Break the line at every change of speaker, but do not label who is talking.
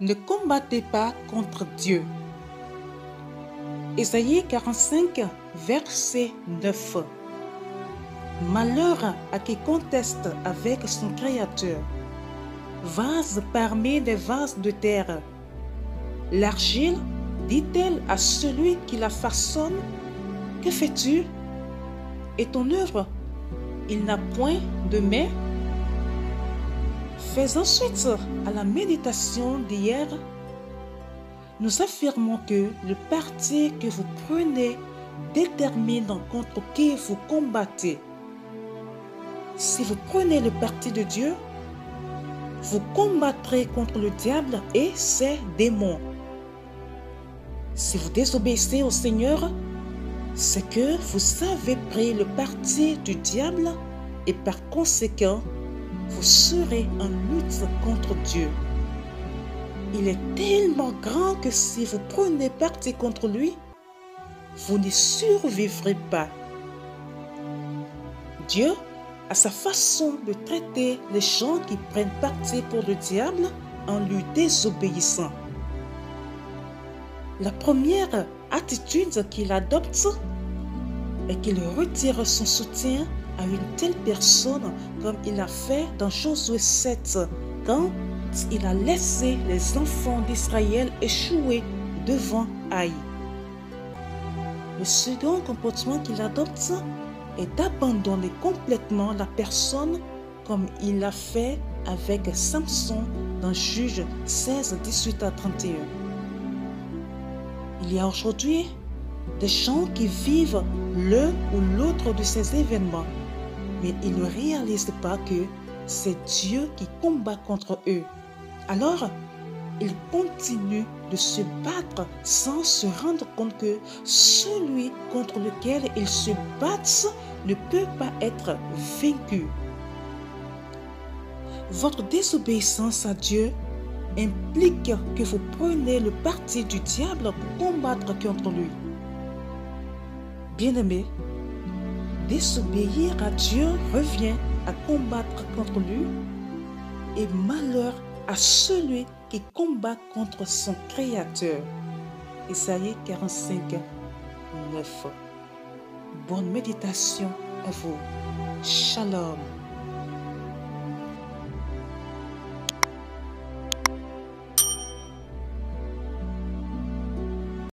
Ne combattez pas contre Dieu. Ésaïe 45, verset 9. Malheur à qui conteste avec son Créateur. Vase parmi des vases de terre. L'argile dit-elle à celui qui la façonne, « Que fais-tu » Et ton œuvre, il n'a point de main. Faisons suite à la méditation d'hier. Nous affirmons que le parti que vous prenez détermine contre qui vous combattez. Si vous prenez le parti de Dieu, vous combattrez contre le diable et ses démons. Si vous désobéissez au Seigneur, c'est que vous avez pris le parti du diable et par conséquent, vous serez en lutte contre Dieu. Il est tellement grand que si vous prenez parti contre lui, vous n'y survivrez pas. Dieu a sa façon de traiter les gens qui prennent parti pour le diable en lui désobéissant. La première attitude qu'il adopte est qu'il retire son soutien à une telle personne comme il a fait dans Josué 7, quand il a laissé les enfants d'Israël échouer devant Haï. Le second comportement qu'il adopte est d'abandonner complètement la personne comme il l'a fait avec Samson dans Juge 16, 18 à 31. Il y a aujourd'hui des gens qui vivent l'un ou l'autre de ces événements, mais ils ne réalisent pas que c'est Dieu qui combat contre eux. Alors, ils continuent de se battre sans se rendre compte que celui contre lequel ils se battent ne peut pas être vaincu. Votre désobéissance à Dieu implique que vous prenez le parti du diable pour combattre contre lui. Bien-aimé, désobéir à Dieu revient à combattre contre lui et malheur à celui qui combat contre son Créateur. Ésaïe 45, 9. Bonne méditation à vous. Shalom.